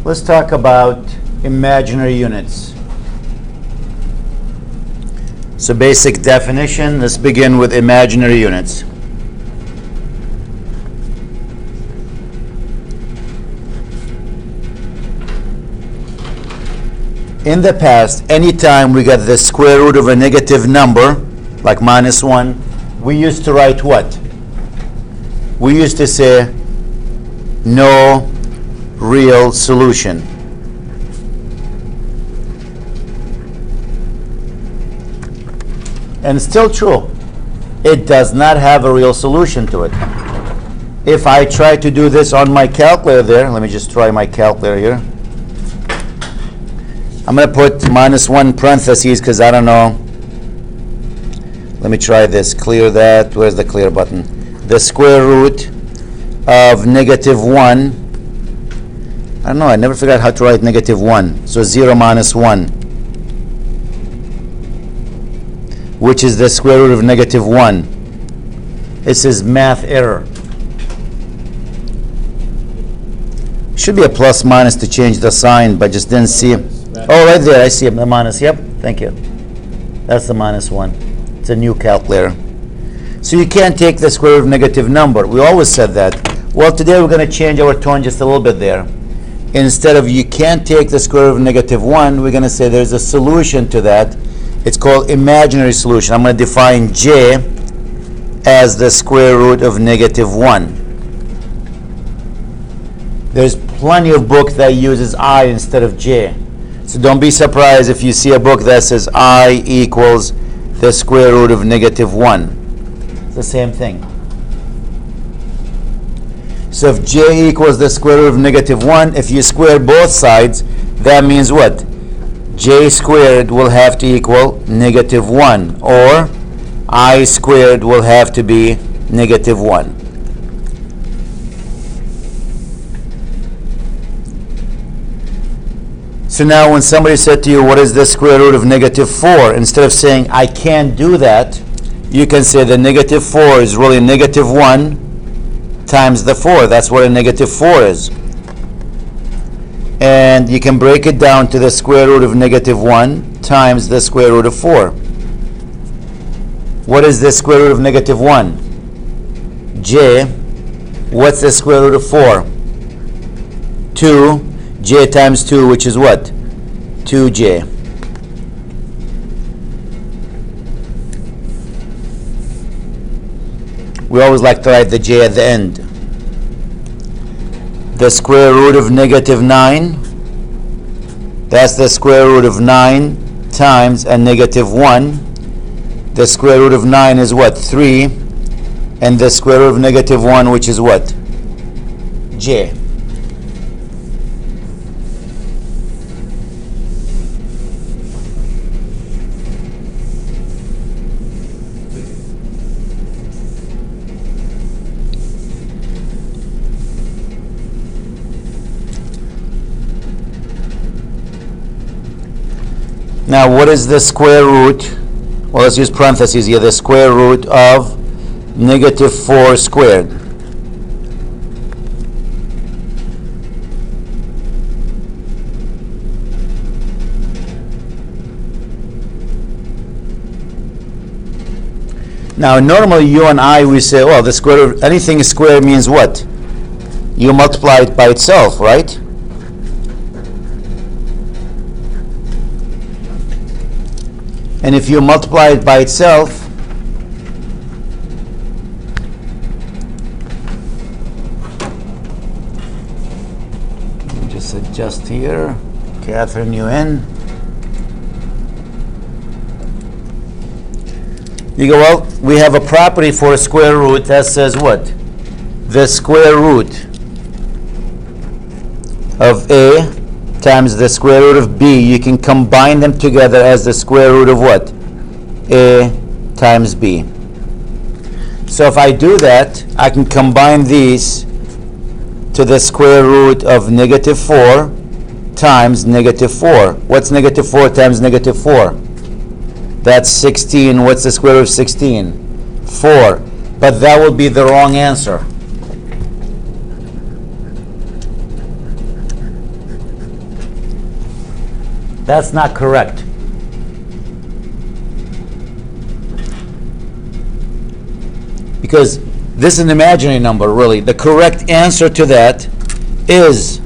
Let's talk about imaginary units. So basic definition, let's begin with imaginary units. In the past, anytime we got the square root of a negative number, like -1, we used to write what? We used to say, no real solution. And it's still true. It does not have a real solution to it. If I try to do this on my calculator there, let me just try my calculator here. I'm going to put -1 parentheses because I don't know. Let me try this. Clear that. Where's the clear button? The square root of -1. I don't know. I never figured out how to write -1. So 0 minus 1, which is the square root of -1. It says math error. Should be a plus minus to change the sign, but just didn't see it. Oh, right there, I see it, the minus. Yep, thank you. That's the -1. It's a new calculator. So you can't take the square root of a negative number. We always said that. Well, today we're going to change our tone just a little bit there. Instead of you can't take the square root of -1, we're going to say there's a solution to that. It's called imaginary solution. I'm going to define J as the square root of -1. There's plenty of books that uses I instead of J. So don't be surprised if you see a book that says I equals the square root of -1. It's the same thing. So if J equals the square root of -1, if you square both sides, that means what? J squared will have to equal -1, or I squared will have to be -1. So now when somebody said to you, what is the square root of -4? Instead of saying, I can't do that, you can say the -4 is really -1 times the 4. That's what a -4 is. And you can break it down to the square root of -1 times the square root of 4. What is the square root of -1? J. What's the square root of 4? 2. J times 2, which is what? 2J. We always like to write the J at the end. The square root of -9, that's the square root of 9 times a -1. The square root of 9 is what? 3. And the square root of -1, which is what? J. Now, what is the square root? Well, let's use parentheses here. The square root of -4 squared. Now, normally you and I, we say, well, the square root of anything squared means what? You multiply it by itself, right? And if you multiply it by itself, let me just adjust here. Catherine, you in? You go, well, we have a property for a square root that says what? The square root of A times the square root of B, you can combine them together as the square root of what? A times B. So if I do that, I can combine these to the square root of -4 times -4. What's -4 times -4? That's 16. What's the square root of 16? 4. But that will be the wrong answer. That's not correct. Because this is an imaginary number, really. The correct answer to that is,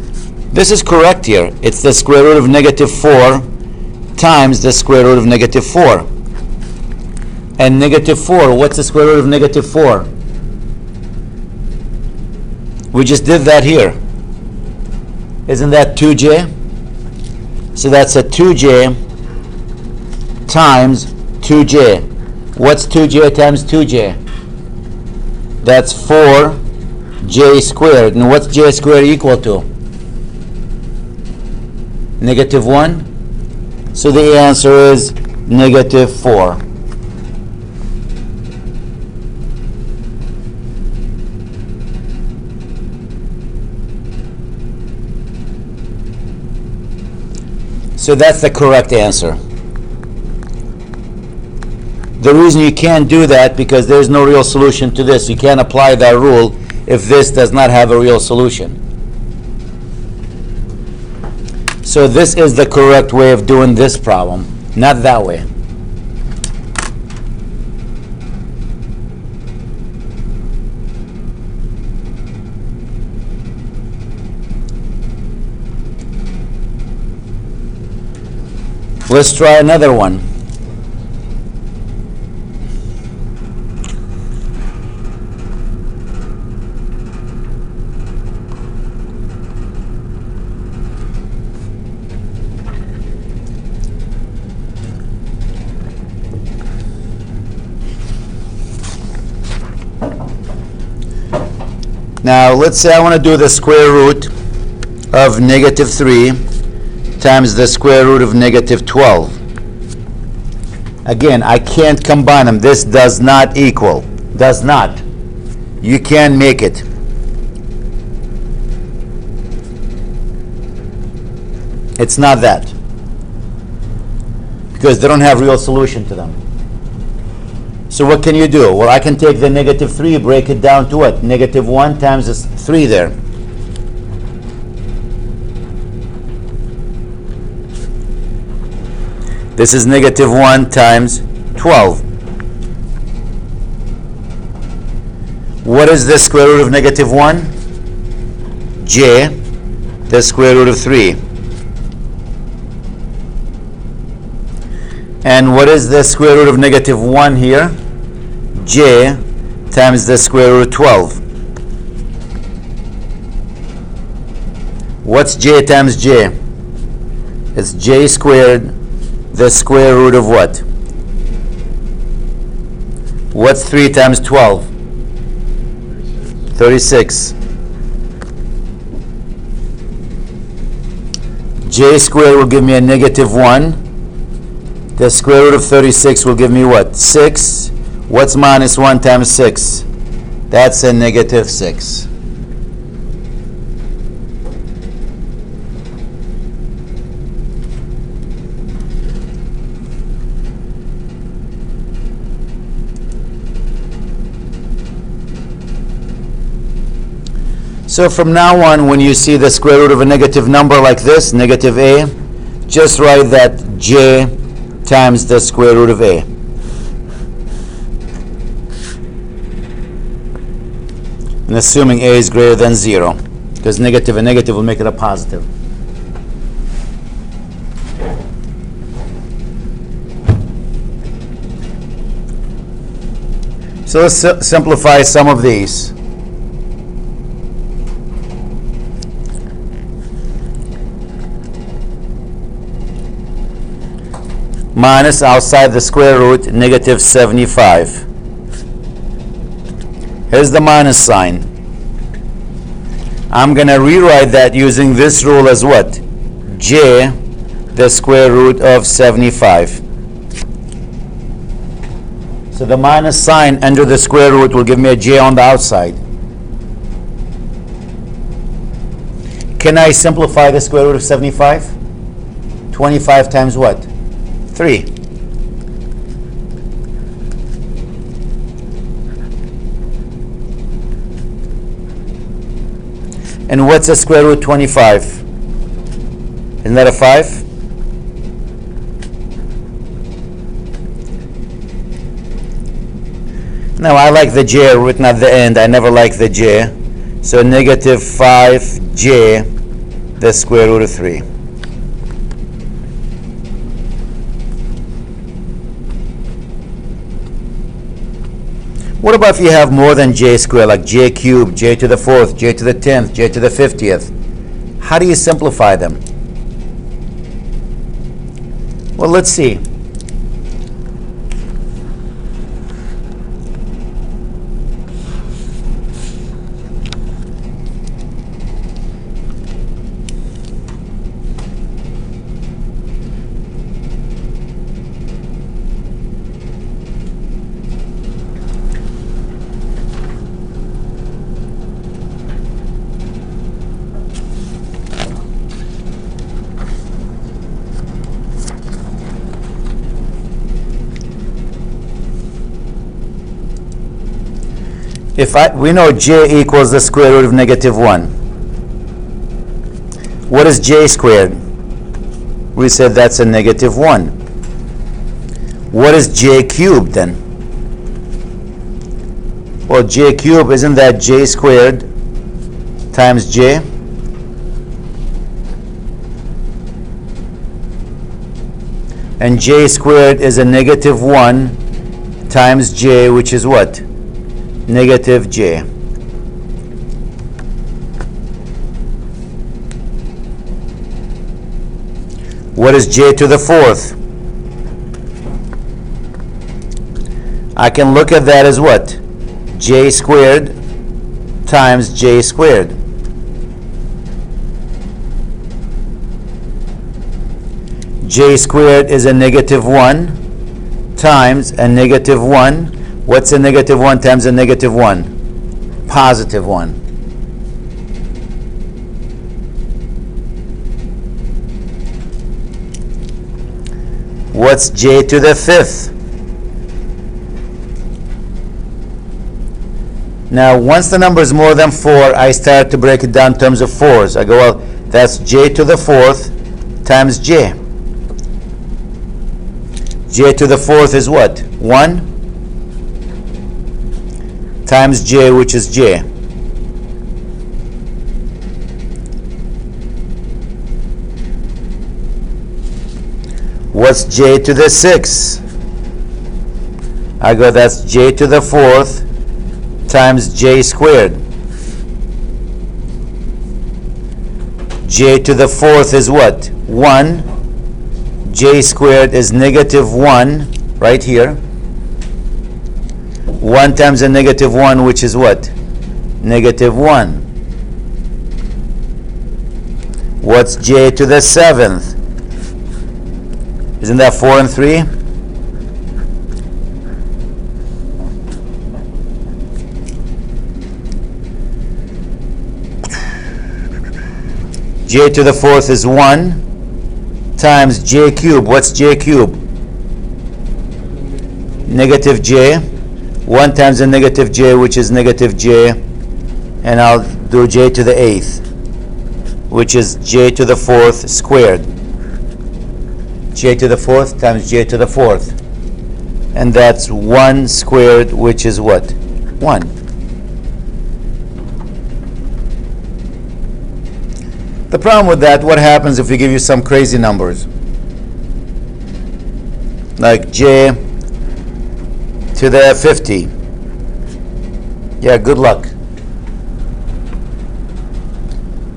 this is correct here. It's the square root of negative 4 times the square root of negative 4. And negative 4, what's the square root of negative 4? We just did that here. Isn't that 2j? So that's a 2j times 2j. What's 2j times 2j? That's 4j squared. And what's j squared equal to? Negative 1. So the answer is negative 4. So that's the correct answer. The reason you can't do that, because there's no real solution to this. You can't apply that rule if this does not have a real solution. So this is the correct way of doing this problem, not that way. Let's try another one. Now, let's say I want to do the square root of negative 3 times the square root of negative 12. Again, I can't combine them. This does not equal. Does not. You can make it. It's not that. Because they don't have real solution to them. So what can you do? Well, I can take the negative 3, break it down to what? Negative 1 times this 3 there. This is negative 1 times 12. What is the square root of negative 1? J, the square root of 3. And what is the square root of negative 1 here? J times the square root of 12. What's j times j? It's j squared, the square root of what? What's 3 times 12? 36. J squared will give me a negative 1. The square root of 36 will give me what? 6. What's minus 1 times 6? That's a negative 6. So from now on, when you see the square root of a negative number like this, negative a, just write that j times the square root of a. And assuming a is greater than 0, because negative and negative will make it a positive. So let's simplify some of these. Minus outside the square root, negative 75. Here's the minus sign. I'm going to rewrite that using this rule as what? J, the square root of 75. So the minus sign under the square root will give me a j on the outside. Can I simplify the square root of 75? 25 times what? 3. And what's the square root of 25? Isn't that a 5? Now I like the j written at the end. I never like the j. So negative 5j, the square root of 3. What about if you have more than j squared, like j cubed, j to the 4th, j to the 10th, j to the 50th? How do you simplify them? Well, let's see. We know j equals the square root of negative 1. What is j squared? We said that's a negative 1. What is j cubed then? Well, j cubed, isn't that j squared times j? And j squared is a negative 1 times j, which is what? Negative j. What is j to the 4th? I can look at that as what? J squared times j squared. J squared is a negative 1 times a negative 1. What's a negative 1 times a negative 1? Positive 1. What's j to the 5th? Now, once the number is more than 4, I start to break it down in terms of 4s. I go, well, that's j to the 4th times j. J to the 4th is what? 1 times j, which is j. What's j to the 6th? I go, that's j to the 4th times j squared. J to the 4th is what? 1. J squared is negative 1, right here. 1 times a negative 1, which is what? Negative 1. What's j to the 7th? Isn't that 4 and 3? J to the 4th is 1 times j cubed. What's j cubed? Negative j. 1 times a negative j, which is negative j, and I'll do j to the 8th, which is j to the 4th squared. J to the 4th times j to the 4th. And that's 1 squared, which is what? 1. The problem with that, what happens if we give you some crazy numbers? Like j to the 50. Yeah, good luck.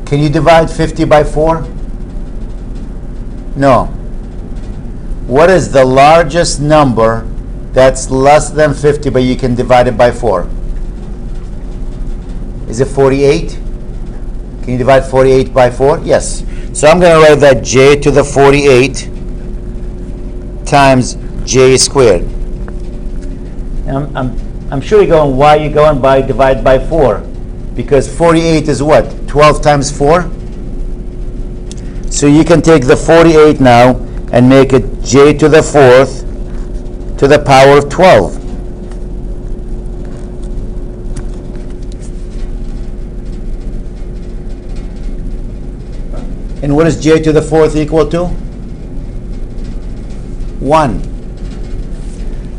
Can you divide 50 by 4? No. What is the largest number that's less than 50 but you can divide it by 4? Is it 48? Can you divide 48 by 4? Yes. So I'm going to write that j to the 48 times j squared. I'm sure you're going, why are you going by divide by 4? Because 48 is what? 12 times 4? So you can take the 48 now and make it j to the 4th to the power of 12. And what is j to the 4th equal to? 1.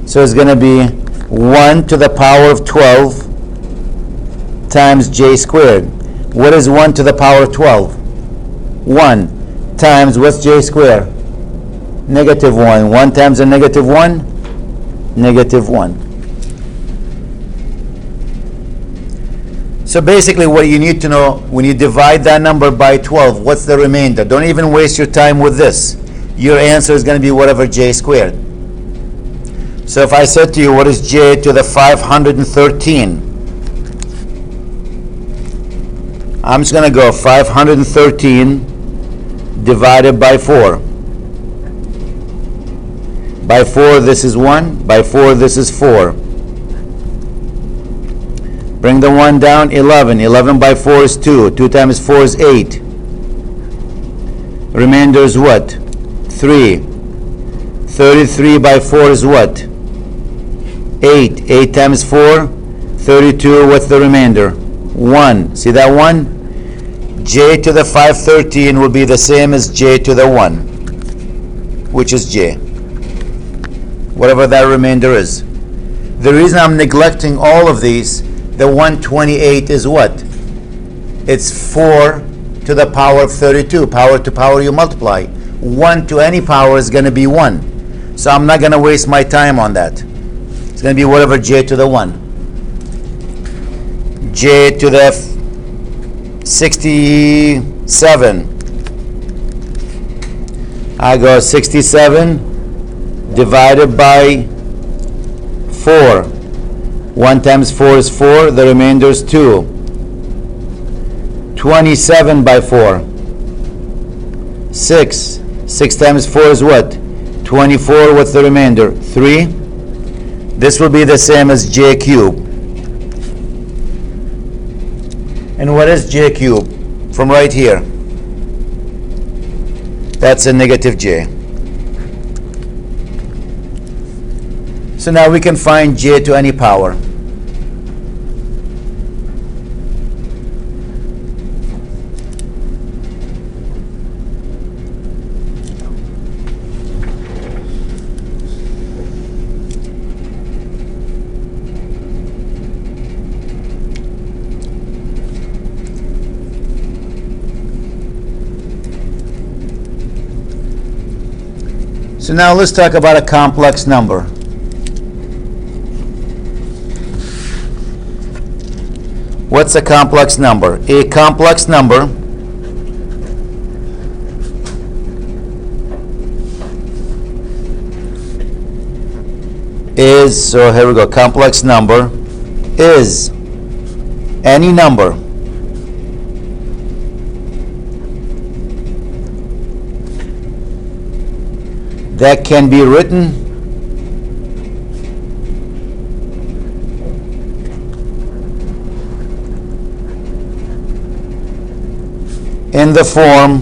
So it's going to be 1 to the power of 12 times j squared. What is 1 to the power of 12? 1 times, what's j squared? Negative 1. 1 times a negative 1? Negative 1. So basically what you need to know, when you divide that number by 12, what's the remainder? Don't even waste your time with this. Your answer is going to be whatever j squared. So if I said to you, what is j to the 513? I'm just going to go 513 divided by 4. By 4 this is 1, by 4 this is 4. Bring the 1 down, 11. 11 by 4 is 2. 2 times 4 is 8. Remainder is what? 3. 33 by 4 is what? 8. 8 times 4, 32. What's the remainder? 1. See that 1? J to the 513 will be the same as j to the 1, which is j. Whatever that remainder is. The reason I'm neglecting all of these, the 128 is what? It's 4 to the power of 32. Power to power you multiply. 1 to any power is going to be 1. So I'm not going to waste my time on that. It's going to be whatever j to the 1. J to the 67. I go 67 divided by 4. 1 times 4 is 4. The remainder is 2. 27 by 4. 6. 6 times 4 is what? 24. What's the remainder? 3. This will be the same as j cubed. And what is j cubed? From right here. That's a negative j. So now we can find j to any power. So now let's talk about a complex number. What's a complex number? A complex number is, so here we go, complex number is any number that can be written in the form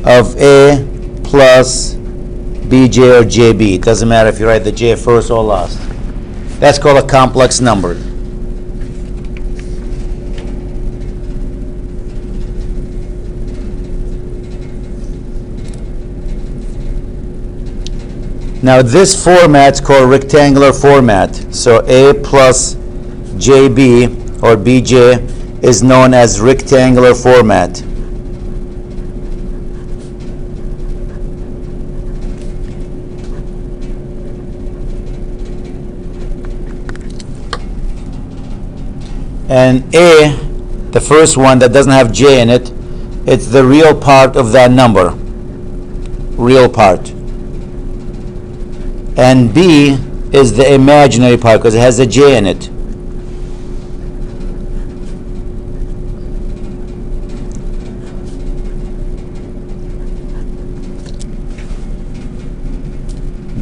of A plus BJ or JB. It doesn't matter if you write the J first or last. That's called a complex number. Now this format's called rectangular format. So A plus JB or BJ is known as rectangular format. And A, the first one that doesn't have J in it, it's the real part of that number. Real part. And B is the imaginary part because it has a J in it.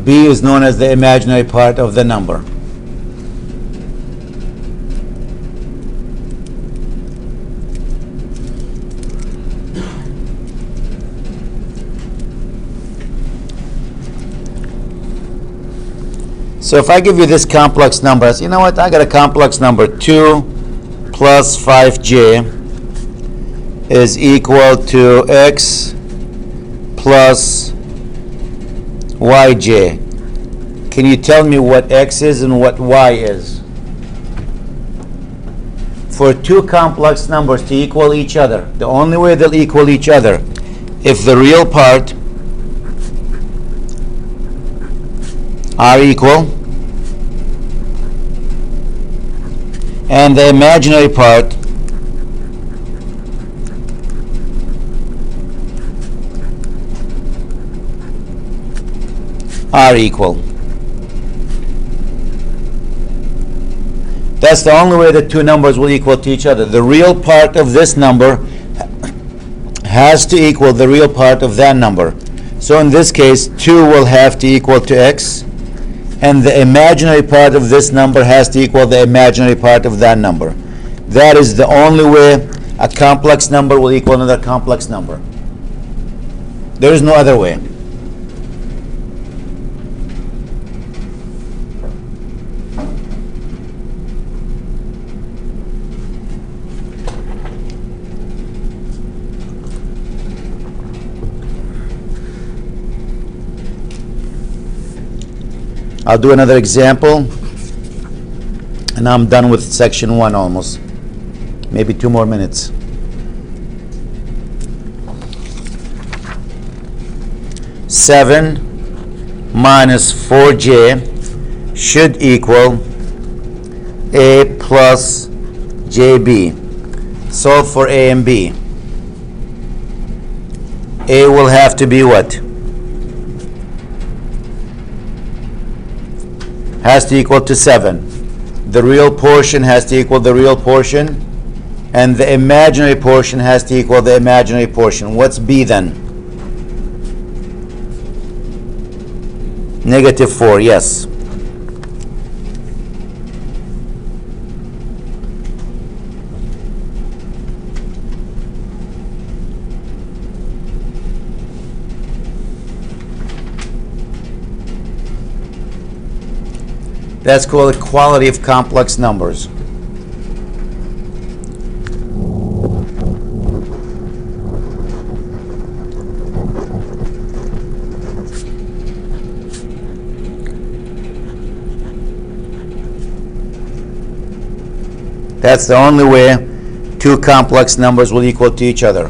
B is known as the imaginary part of the number. So if I give you this complex number, I say, you know what, I got a complex number, 2 plus 5j is equal to x plus yj. Can you tell me what x is and what y is? For two complex numbers to equal each other, the only way they'll equal each other, if the real part are equal and the imaginary part are equal. That's the only way the two numbers will equal to each other. The real part of this number has to equal the real part of that number. So in this case, 2 will have to equal to x, and the imaginary part of this number has to equal the imaginary part of that number. That is the only way a complex number will equal another complex number. There is no other way. I'll do another example, and I'm done with section 1 almost. Maybe 2 more minutes. Seven minus 4j should equal a plus jb. Solve for a and b. A will have to be what? Has to equal to 7. The real portion has to equal the real portion, and the imaginary portion has to equal the imaginary portion. What's b then? -4, yes. That's called equality of complex numbers. That's the only way two complex numbers will equal to each other.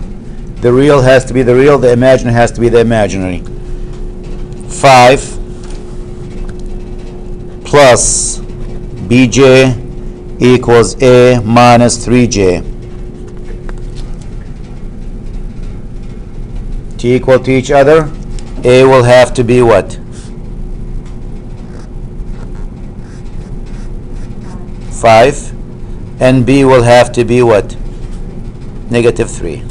The real has to be the real, the imaginary has to be the imaginary. 5 plus bj equals a minus 3j. To equal to each other, a will have to be what? 5, and b will have to be what? -3.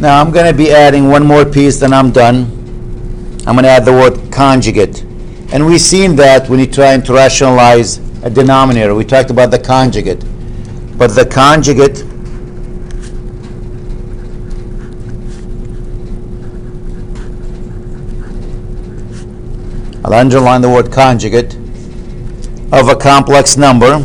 Now I'm going to be adding one more piece, then I'm done. I'm going to add the word conjugate. And we've seen that when you try to rationalize a denominator. We talked about the conjugate. But the conjugate I'll underline the word conjugate of a complex number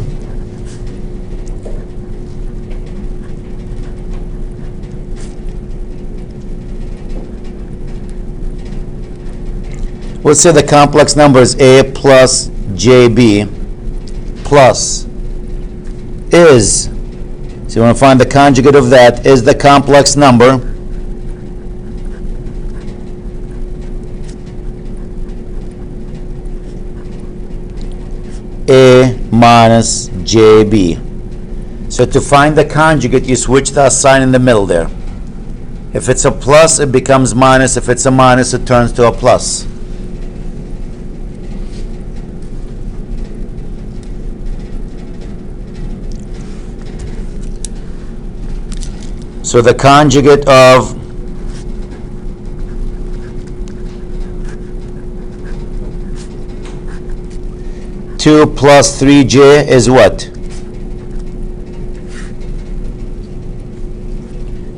let's say the complex number is a plus jb plus is, so you want to find the conjugate of that, is the complex number a minus jb. So to find the conjugate, you switch the sign in the middle there. If it's a plus, it becomes minus. If it's a minus, it turns to a plus. So the conjugate of two plus 3j is what?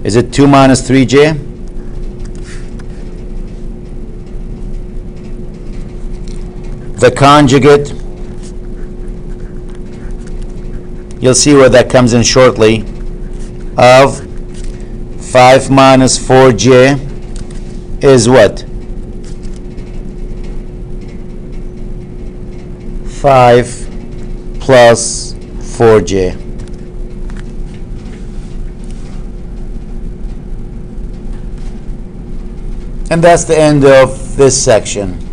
Is it 2 minus 3j? The conjugate You'll see where that comes in shortly. Of 5 minus 4j is what? 5 plus 4j. And that's the end of this section.